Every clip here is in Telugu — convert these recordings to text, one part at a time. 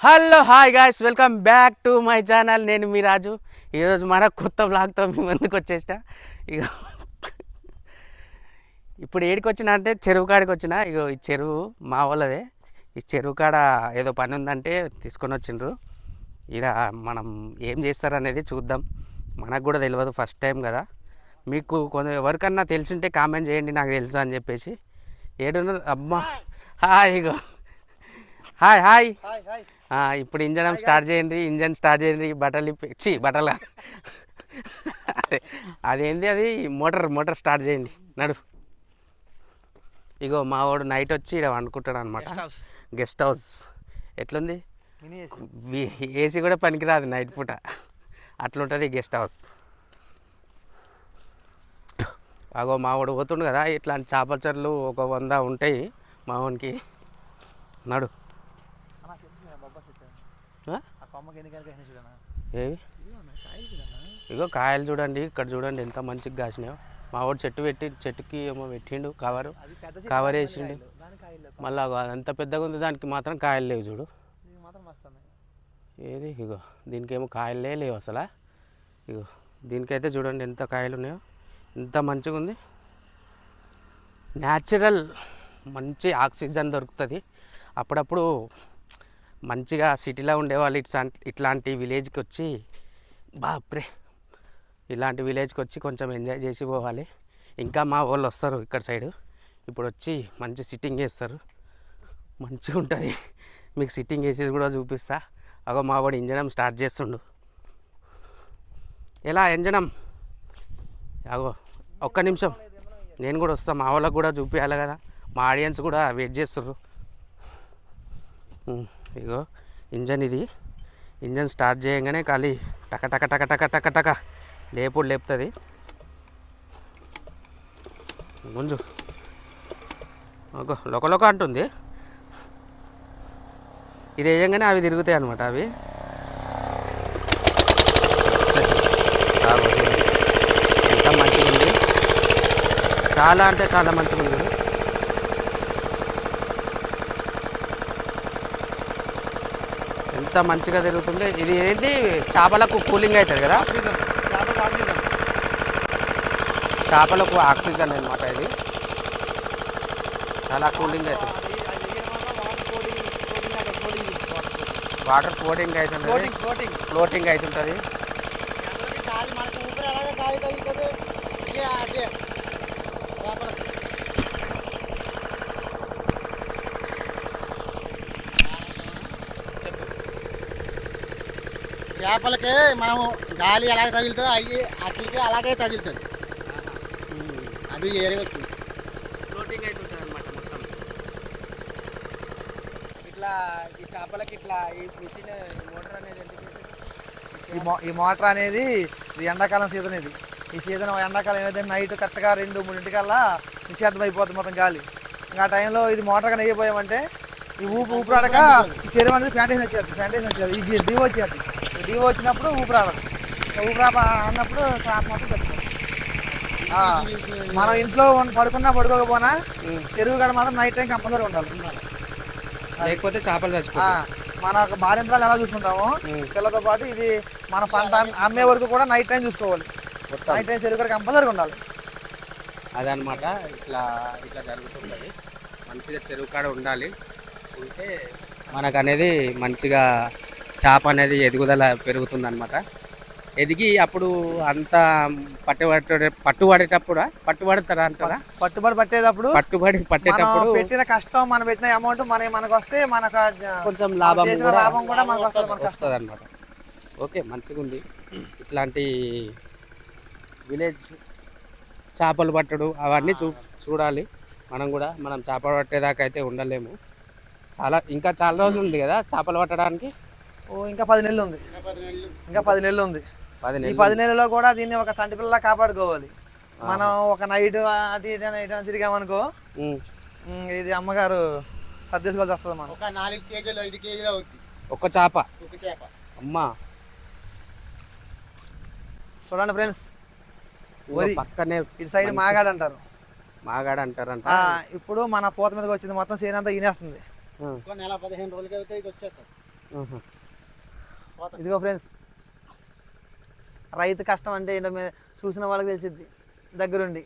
Hello hi guys, welcome back to my channel. నేను మీ రాజు. ఈరోజు మన కొత్త బ్లాగ్తో మీ ముందుకు వచ్చేసిన. ఇక ఇప్పుడు ఏడికి వచ్చిన అంటే చెరువు కాడికి వచ్చిన. ఇగో ఈ చెరువు మా వాళ్ళదే. ఈ చెరువు కాడ ఏదో పని ఉందంటే తీసుకొని వచ్చిండ్రు. ఇలా మనం ఏం చేస్తారనేది చూద్దాం. మనకు కూడా తెలియదు, ఫస్ట్ టైం కదా. మీకు కొంచెం ఎవరికన్నా తెలిసింటే కామెంట్ చేయండి, నాకు తెలుసు అని చెప్పేసి. ఏడున్నారు అమ్మా? హాయ్. ఇగో హాయ్ హాయ్. ఇప్పుడు ఇంజన్ స్టార్ట్ చేయండి. బట్టలు బట్టలు అదేంది, అది మోటార్ స్టార్ట్ చేయండి. నడు. ఇగో మా వాడు నైట్ వచ్చి ఇక్కడ వండుకుంటాడు అనమాట. గెస్ట్ హౌస్ ఎట్లుంది? ఏసీ కూడా పనికిరాదు నైట్ పూట, అట్లుంటుంది గెస్ట్ హౌస్. అగో మా వాడు పోతుండు కదా, ఇట్లాంటి చేపల చెర్లు ఒక 100 ఉంటాయి మా వానికి. నడు. ఏవి? ఇగో కాయలు చూడండి, ఇక్కడ చూడండి ఎంత మంచిగా కాసినాయో. మా వాడు చెట్టుకి ఏమో పెట్టిండు, కవర్ వేసిండు. మళ్ళీ అంత పెద్దగా ఉంది, దానికి మాత్రం కాయలు లేవు చూడు. ఏది? ఇగో దీనికేమో కాయలే లేవు అసలు. ఇగో దీనికైతే చూడండి ఎంత కాయలు ఉన్నాయో, ఎంత మంచిగా ఉంది. న్యాచురల్ మంచి ఆక్సిజన్ దొరుకుతుంది. అప్పుడప్పుడు మంచిగా సిటీలో ఉండేవాళ్ళు ఇట్లాంటి విలేజ్కి వచ్చి, బాప్రే, ఇలాంటి విలేజ్కి వచ్చి కొంచెం ఎంజాయ్ చేసి పోవాలి. ఇంకా మా వాళ్ళు వస్తారు ఇక్కడ సైడు, ఇప్పుడు వచ్చి మంచి సిట్టింగ్ చేస్తారు, మంచిగా ఉంటుంది. మీకు సిట్టింగ్ వేసేది కూడా చూపిస్తా. అగో మా వాడు ఇంజనం స్టార్ట్ చేస్తుండు. ఎలా ఇంజనం? అగో ఒక్క నిమిషం, నేను కూడా వస్తాను. మా వాళ్ళకు కూడా చూపించాలి కదా, మా ఆడియన్స్ కూడా వెయిట్ చేస్తుర్రు. ఇగో ఇంజన్, ఇది ఇంజన్ స్టార్ట్ చేయగానే ఖాళీ టక టక టక టక టక టక లేపుతుంది. గుంజు. ఓకే, లొక అంటుంది. ఇది వేయంగానే అవి తిరుగుతాయి అనమాట. అవి ఎంత మంచిగా ఉంది, చాలా అంటే చాలా మంచిగా ఉంది. ఎంత మంచిగా తిరుగుతుంది. ఇది ఏంటి, చేపలకు కూలింగ్ అవుతుంది కదా, చేపలకు ఆక్సిజన్ అనమాట. ఇది చాలా కూలింగ్ అవుతుంది. వాటర్ ఫ్లోటింగ్ అవుతుంటుంది. చేపలకి మనం గాలి ఎలాగ తగులుతుందో అవి అట్లకి అలాగే తగులుతుంది. అది ఏరే వస్తుంది, ఫ్లోటింగ్ అవుతుంటుంది అనమాట మొత్తం. ఇట్లా ఈ చేపలకి ఇట్లా ఈ మిషన్ మోటార్ అనేది ఈ మోటార్ అనేది ఇది ఎండాకాలం సీజన్. ఈ సీజన్ ఎండాకాలం ఏదైతే నైట్ కరెక్ట్గా 2-3 నిశ్శబ్దం అయిపోతుంది మొత్తం గాలి. ఇంకా ఆ టైంలో ఇది మోటార్ కానీ అయిపోయామంటే ఈ ఊపిరాడక ఈ శరీరం అనేది ఫ్యాంటేషన్ వచ్చేది. ఈ దివ వచ్చేది. దివ వచ్చినప్పుడు ఊపిరాడదు. అన్నప్పుడు మొత్తం చెప్తాం. మనం ఇంట్లో పడుకోకపోయినా చెరువు గడ మాత్రం నైట్ టైం కంపల్సరీ ఉండాలి, లేకపోతే చేపలు చచ్చిపోతాయి. మన భార్యంత్రాలు ఎలా చూసుకుంటామో పిల్లతో పాటు ఇది మన పంట అమ్మే వరకు కూడా నైట్ టైం చూసుకోవాలి. నైట్ టైం చెరువు గడ కంపల్సరీ ఉండాలి. అదనమాట. ఇట్లా జరుగుతుంటుంది. మంచిగా చెరువు కాడ ఉండాలి. ఉంటే మనకు అనేది మంచిగా చేప అనేది ఎదుగుదల పెరుగుతుంది అనమాట. ఎదిగి అప్పుడు అంతా పట్టుబడతారా అంటారా? పట్టేటప్పుడు పెట్టిన కష్టం, మనం పెట్టిన అమౌంట్ మనకు వస్తే మనకు కొంచెం లాభం కూడా మనకు వస్తుంది అనమాట. ఓకే, మంచిగా ఉంది. ఇట్లాంటి విలేజ్ చేపలు పట్టడు అవన్నీ చూడాలి. మనం చేపలు పట్టేదాకా అయితే ఉండలేము. ఇంకా చాలా రోజులు ఉంది కదా చేపలు పట్టడానికి. ఇంకా 10 నెలలు ఉంది. ఈ 10 నెలల్లో కూడా దీన్ని ఒక చంటి పిల్లలా కాపాడుకోవాలి. మనం ఒక నైట్ అటు ఇటు తిరిగామనుకో, ఇది అమ్మగారు సర్దేసుకోవాల్సి వస్తుంది. మనం ఒక 4 కేజీలు 5 కేజీలు అవుతుంది ఒక చేప. అమ్మా చూడండి ఫ్రెండ్స్, పక్కనే ఇటు సైడ్ మాగాడు అంటారు. అంట. ఇప్పుడు మన పూత మీదకి వచ్చింది, మొత్తం సేనంతా ఈనేస్తుంది. నెల 15 రోజులకి అయితే ఇది వచ్చేస్తుంది. ఇదిగో ఫ్రెండ్స్, రైతు కష్టం అంటే ఏంటో మీద చూసిన వాళ్ళకి తెలిసిద్ది దగ్గరుండి,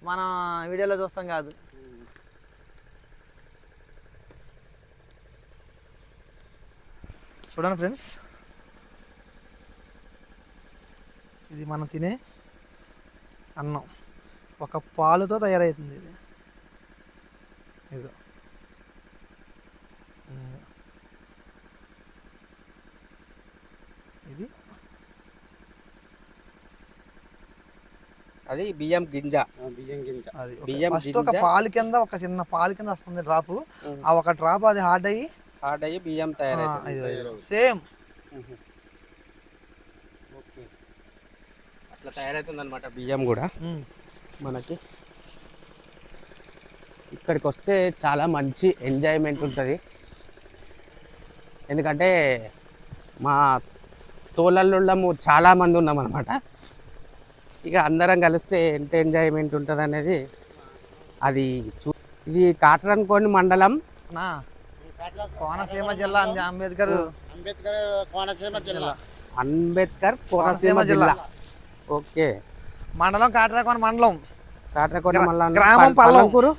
మనం వీడియోలో చూస్తాం కాదు. చూడండి ఫ్రెండ్స్, ఇది మనం తినే అన్నం, ఒక పాలుతో తయారవుతుంది ఇది. ఇదిగో ఇది అది బియ్యం గింజ. అది బియ్యం ఫస్ట్ ఒక గింజ పాలు కింద, ఒక చిన్న పాలు కింద వస్తుంది డ్రాప్. ఆ ఒక డ్రాప్ అది హార్డ్ అయ్యి బియ్యం తయారవుతుంది. సేమ్ ఓకే, అట్లా తయారవుతుంది అనమాట బియ్యం కూడా మనకి. ఇక్కడికి వస్తే చాలా మంచి ఎంజాయ్మెంట్ ఉంటుంది, ఎందుకంటే మా తోలల్లుళ్ళము చాలామంది ఉన్నాం అనమాట. ఇక అందరం కలిస్తే ఎంత ఎంజాయ్మెంట్ ఉంటుంది అనేది అది ఇది కాట్రన్కోని మండలం, కోనసీమ జిల్లా, అంబేద్కర్ కోనసీమ జిల్లా. ఓకే, మండలం కాట్రాకోన మండలం, కాట్రకోన మండలం, గ్రామం పల్లంకూరు.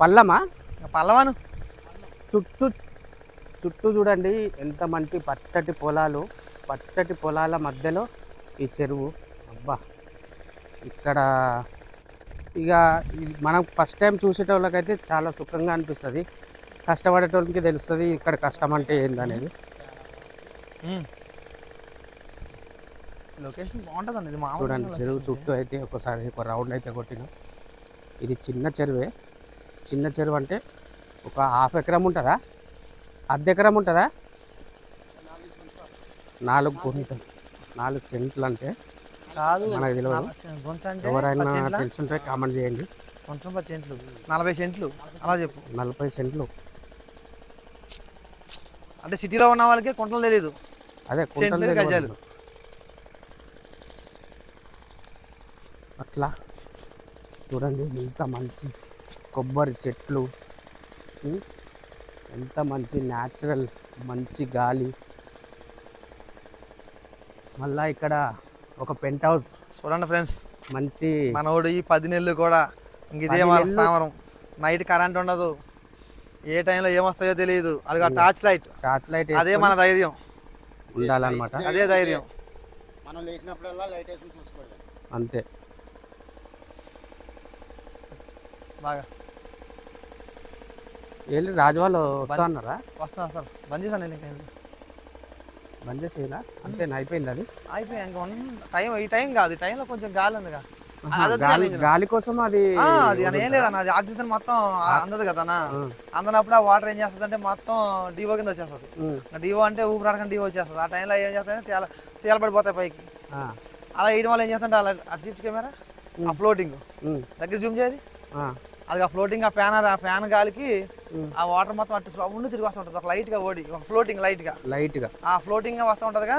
పల్లమా పల్లవాను. చుట్టూ చుట్టూ చూడండి ఎంత మంచి పచ్చటి పొలాలు, పచ్చటి పొలాల మధ్యలో ఈ చెరువు. అబ్బా, ఇక్కడ ఇక మనం ఫస్ట్ టైం చూసేటోళ్ళకైతే చాలా సుఖంగా అనిపిస్తుంది, కష్టపడేటోళ్ళకి తెలుస్తుంది ఇక్కడ కష్టం అంటే ఏందనేది. లొకేషన్ బాగుంటుందండి ఇది. చూడండి చెరువు చుట్టూ అయితే ఒకసారి ఒక రౌండ్ అయితే కొట్టినాం. ఇది చిన్న చెరువే, చిన్న చెరువు అంటే ఒక 1/2 ఎకరం ఉంటుందా, 1/2 ఎకరం ఉంటుందా, 4 గుంటలు, 4 సెంట్లు అంటే కాదు మనకు తెలియదు. ఎవరైనా తెలుసుంటే కామెంట్ చేయండి. కొంచెం 10 సెంట్లు, 40 సెంట్లు అలా చెప్పు. 40 సెంట్లు అంటే సిటీలో ఉన్న వాళ్ళకి కుంటలు తెలియదు, అదే సెంట్లు గజాలు. అట్లా చూడండి ఎంత మంచి కొబ్బరి చెట్లు, ఎంత మంచి న్యాచురల్ మంచి గాలి. మళ్ళా ఇక్కడ ఒక పెంట్ హౌస్ చూడండి ఫ్రెండ్స్, మంచి మనోడు ఈ 10 నెలలు కూడా ఇంక ఇదే స్థావరం. నైట్ కరెంట్ ఉండదు, ఏ టైంలో ఏమొస్తాయో తెలియదు. అది టార్చ్ లైట్, అదే మన ధైర్యం ఉండాలన్నమాట, అదే ధైర్యం. మనం లేచినప్పుడల్లా లైట్ వేసి చూసుకోవాలి అంతే. బాగా వెళ్ళి రాజవాళ్ళు వస్తా అన్నారా? వస్తున్నా సార్, బంద్ చేశాను. ఇంకా బంద్ చేసేలా అంతేనా, అయిపోయింది అది? అయిపోయి ఇంకా టైం, ఈ టైం కాదు, ఈ టైంలో కొంచెం గాలి ఉందిగా, గాలి కోసం అది ఏం లేదన్న, అది ఆక్సిజన్ మొత్తం అందదు కదా అన్న. అందనప్పుడు ఆ వాటర్ ఏం చేస్తుంది అంటే మొత్తం డివో కింద వచ్చేస్తుంది. డివో అంటే ఊపిరాడకుండా డివో వచ్చేస్తుంది. ఆ టైంలో ఏం చేస్తాయంటే తేలబడిపోతాయి పైకి. అలా వేయడం వల్ల ఏం చేస్తుంటే అలా షిఫ్ట్ కెమెరా ఆ ఫ్లోటింగ్ దగ్గర జూమ్ చేయది, అది ఆ ఫ్లోటింగ్, ఆ ఫ్యాన్ గాలికి ఆ వాటర్ మొత్తం అటు ఉండి తిరిగి వస్తూ ఉంటుంది. ఒక లైట్ గా ఓడి, ఒక ఫ్లోటింగ్ లైట్ గా ఆ ఫ్లోటింగ్ గా వస్తూ ఉంటదిగా.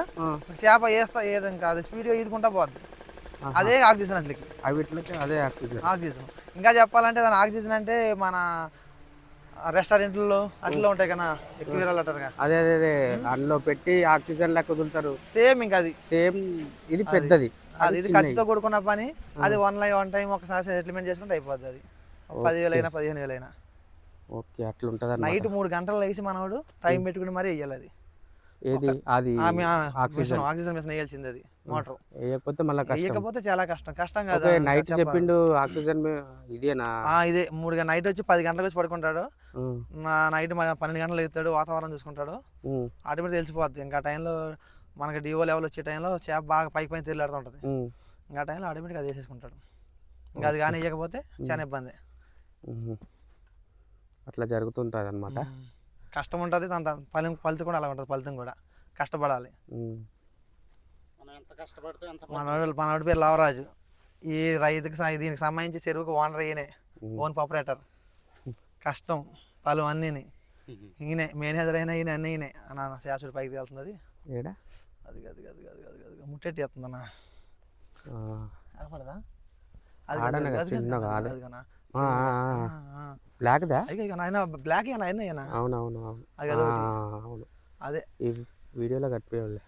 చేప వేస్తా ఏది ఇంకా అది స్పీడ్ గా ఈదుకుంటా పోద్ది, అదే ఆక్సిజన్. అదే ఆక్సిజన్. ఇంకా చెప్పాలంటే దాని ఆక్సిజన్ అంటే మన రెస్టారెంట్లలో అట్లా ఉంటాయి కదా, ఎక్కువ అంటారుగా, అదే అదే అదే అందులో పెట్టి ఆక్సిజన్ లెక్క వదులుతారు. సేమ్ ఇంకా అది సేమ్, ఇది పెద్దది, అది ఇది ఖర్చుతో కూడుకున్న పని. అది వన్ టైం ఒకసారి సెటిల్మెంట్ చేసుకుంటే అయిపోద్ది. అది 10,000 అయినా 15,000 అయినా. ఓకే, అట్లా ఉంటుంది. నైట్ 3 గంటలు లేచి మనోడు టైం పెట్టుకుని మరీ వేయాలి. అది ఏది అది ఆక్సిజన్ మిషన్ వేయాల్సింది. అది మోటార్ వేయకపోతే మళ్ళీ వేయకపోతే చాలా కష్టం కాదు. నైట్ చెప్పిండు ఆక్సిజన్ ఇదేనా, ఇదే 3 నైట్ వచ్చి 10 గంటలకు వచ్చి పడుకుంటాడు, నైట్ 12 గంటలు ఎత్తాడు, వాతావరణం చూసుకుంటాడు, ఆటోమేటిక్ తెలిసిపోద్ది. ఇంకా టైంలో మనకి డివో లెవెల్ వచ్చే టైంలో చేప బాగా పైకి తిరిగిలాడుతూ ఉంటుంది. ఇంకా టైంలో ఆటోమేటిక్ అది వేసేసుకుంటాడు. ఇంకా అది కానీ వేయకపోతే చాలా ఇబ్బంది. అట్లా జరుగుతుంటుంది అనమాట. కష్టం ఉంటుంది, దాని ఫలితం కూడా అలా ఉంటుంది. ఫలితం కూడా కష్టపడాలి. మనోడి పేరు లవరాజు. ఈ రైతుకి దీనికి సంబంధించి చెరువుకు ఓనర్ ఈయనే, ఓన్ ఆపరేటర్. కష్టం పలు అన్నీని ఈయనే మేనేజర్ అయినా ఈయన అన్నీ ఈయనే. అన్న శాశ్వత పైకి తేలుతుంది. అది అది అది అది అది అది అది ముట్టెట్టి వేస్తుంది అన్న. పడదా? అది బ్లాక్దా అయ్యి ఆయన బ్లాక్ అయినా అయినా అవునవును అవును అది అదొకటి. అవును అదే ఈ వీడియోలో కట్టిపోయాలి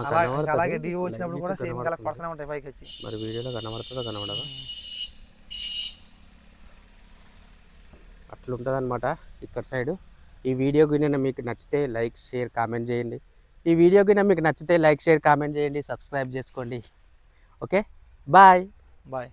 అలా ఇంకా అలాగే డివో వచ్చినప్పుడు కూడా సేమ్ కలర్ కనబడుతుంది పడుతూనే ఉంటాయి పైకి వచ్చి. మరి వీడియోలో కనబడుతుందో కనబడదా అట్లుంటుంది అనమాట ఇక్కడ సైడు. ఈ వీడియో కింద మీకు నచ్చితే లైక్ షేర్ కామెంట్ చేయండి. ఈ వీడియో కింద మీకు నచ్చితే లైక్ షేర్ కామెంట్ చేయండి, సబ్స్క్రైబ్ చేసుకోండి. Okay bye. బాయ్.